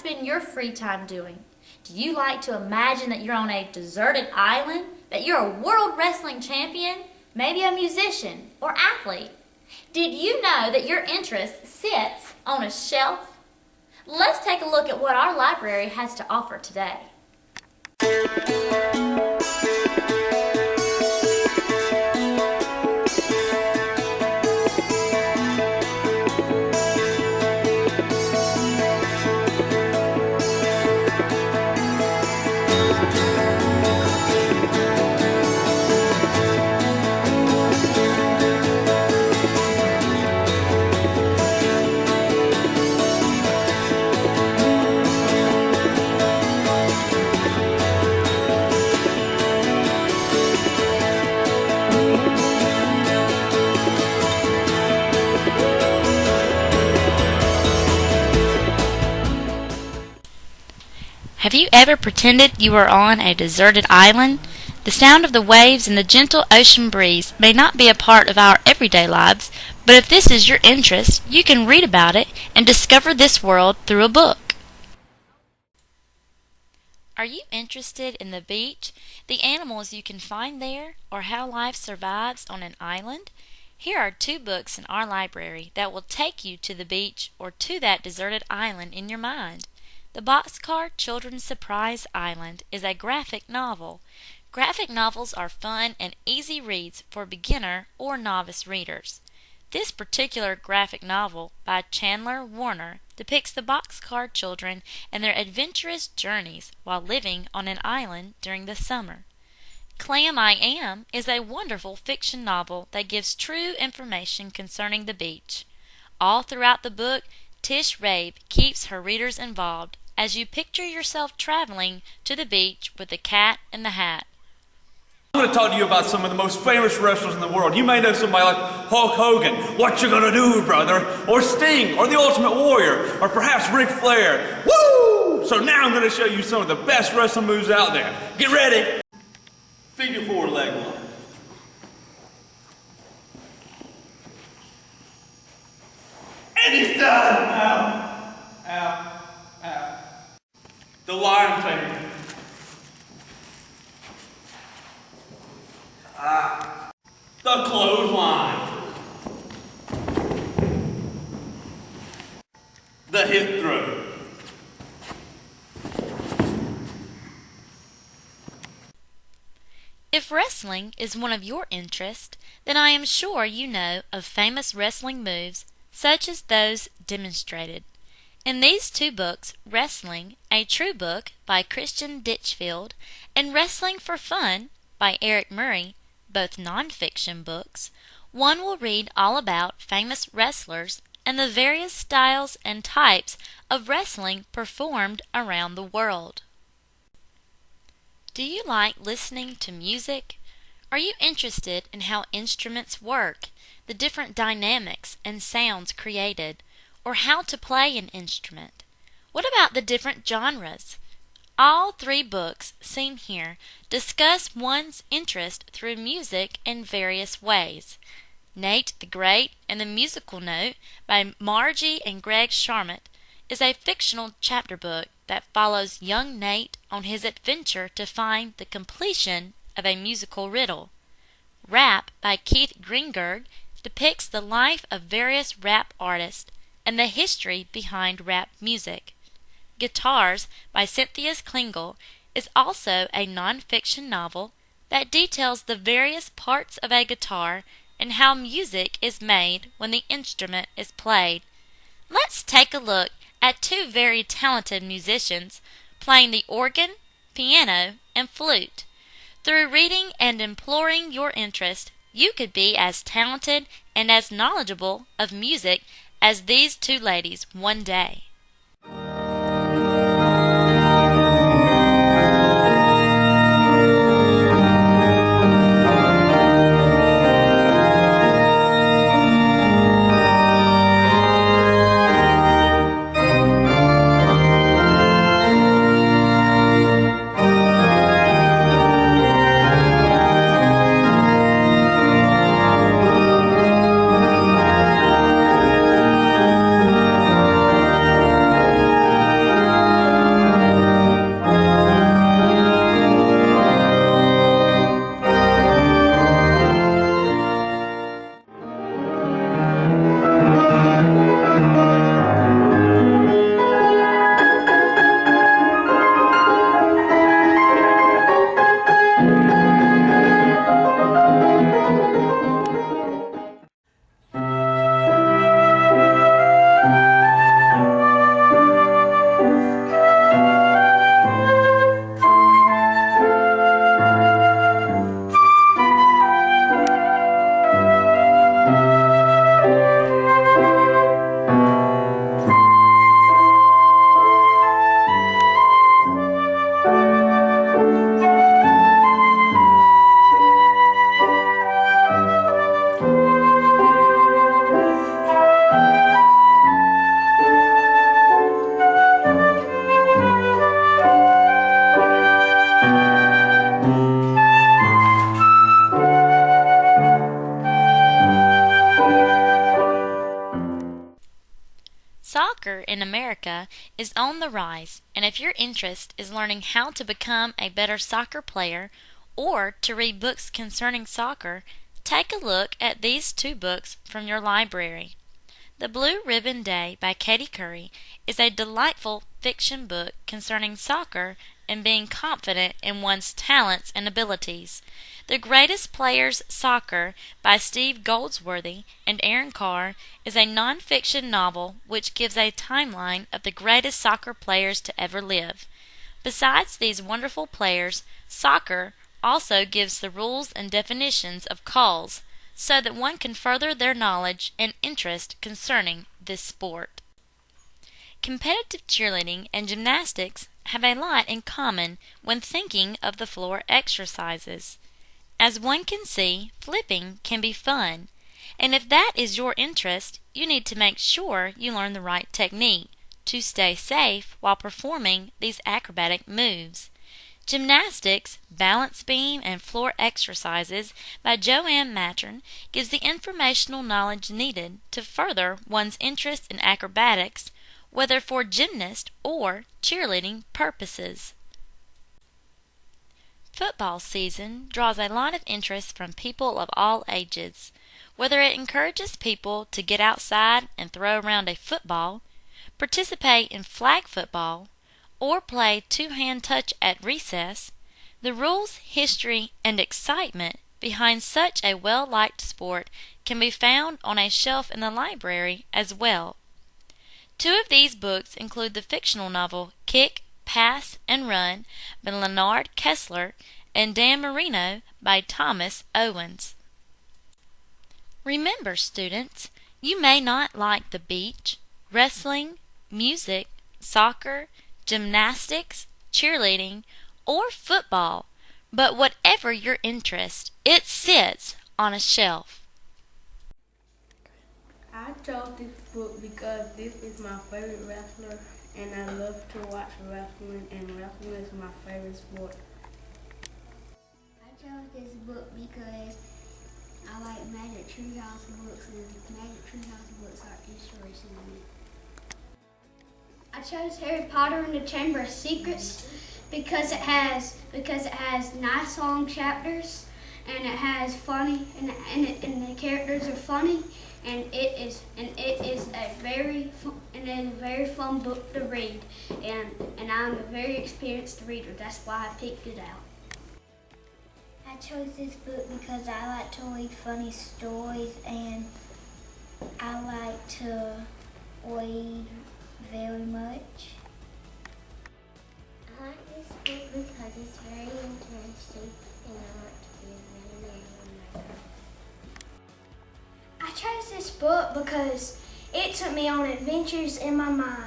spend your free time doing? Do you like to imagine that you're on a deserted island, that you're a world wrestling champion, maybe a musician or athlete? Did you know that your interest sits on a shelf? Let's take a look at what our library has to offer today. Have you ever pretended you were on a deserted island? The sound of the waves and the gentle ocean breeze may not be a part of our everyday lives, but if this is your interest, you can read about it and discover this world through a book. Are you interested in the beach, the animals you can find there, or how life survives on an island? Here are 2 books in our library that will take you to the beach or to that deserted island in your mind. The Boxcar Children's Surprise Island is a graphic novel. Graphic novels are fun and easy reads for beginner or novice readers. This particular graphic novel by Chandler Warner depicts the Boxcar children and their adventurous journeys while living on an island during the summer. Clam I Am is a wonderful fiction novel that gives true information concerning the beach. All throughout the book, Tish Rabe keeps her readers involved as you picture yourself traveling to the beach with the cat in the hat. I'm going to talk to you about some of the most famous wrestlers in the world. You may know somebody like Hulk Hogan, What You Gonna Do, Brother, or Sting, or The Ultimate Warrior, or perhaps Ric Flair. Woo! So now I'm going to show you some of the best wrestling moves out there. Get ready! Figure 4 leg lock. And he's done! Ow. Ow. Ow. The Lion Tamer. The clothesline. The hip throw. If wrestling is one of your interests, then I am sure you know of famous wrestling moves such as those demonstrated. In these 2 books, Wrestling, a True Book by Christian Ditchfield, and Wrestling for Fun by Eric Murray, both non-fiction books, one will read all about famous wrestlers and the various styles and types of wrestling performed around the world. Do you like listening to music? Are you interested in how instruments work, the different dynamics and sounds created, or how to play an instrument? What about the different genres? All 3 books seen here discuss one's interest through music in various ways. Nate the Great and the Musical Note by Margie and Greg Sharmut is a fictional chapter book that follows young Nate on his adventure to find the completion of a musical riddle. Rap by Keith Greenberg depicts the life of various rap artists and the history behind rap music. Guitars by Cynthia Klingel is also a non-fiction novel that details the various parts of a guitar and how music is made when the instrument is played. Let's take a look at 2 very talented musicians playing the organ, piano, and flute. Through reading and imploring your interest, you could be as talented and as knowledgeable of music as these 2 ladies one day. in America is on the rise, and if your interest is learning how to become a better soccer player or to read books concerning soccer, take a look at these two books from your library. The Blue Ribbon Day by Katie Curry is a delightful fiction book concerning soccer and being confident in one's talents and abilities. The Greatest Players Soccer by Steve Goldsworthy and Aaron Carr is a non-fiction novel which gives a timeline of the greatest soccer players to ever live. Besides these wonderful players, soccer also gives the rules and definitions of calls so that one can further their knowledge and interest concerning this sport. Competitive cheerleading and gymnastics have a lot in common when thinking of the floor exercises. As one can see, flipping can be fun, and if that is your interest, you need to make sure you learn the right technique to stay safe while performing these acrobatic moves. Gymnastics, Balance Beam, and Floor Exercises by Joanne Matern gives the informational knowledge needed to further one's interest in acrobatics, whether for gymnast or cheerleading purposes. Football season draws a lot of interest from people of all ages. Whether it encourages people to get outside and throw around a football, participate in flag football, or play two-hand touch at recess, the rules, history, and excitement behind such a well-liked sport can be found on a shelf in the library as well. Two of these books include the fictional novel Kick, Pass, and Run by Leonard Kessler and Dan Marino by Thomas Owens. Remember, students, you may not like the beach, wrestling, music, soccer, gymnastics, cheerleading, or football, but whatever your interest, it sits on a shelf. I chose this book because this is my favorite wrestler and I love to watch wrestling, and wrestling is my favorite sport. I chose this book because I like Magic Treehouse books, and Magic Treehouse books are interesting to me. I chose Harry Potter and the Chamber of Secrets because it has nice long chapters, and it has funny and the characters are funny, and it is a very fun book to read, and I'm a very experienced reader. That's why I picked it out. I chose this book because I like to read funny stories, and I like to read very much. I like this book because it's very interesting, and I want to be a veterinarian. I chose this book because it took me on adventures in my mind.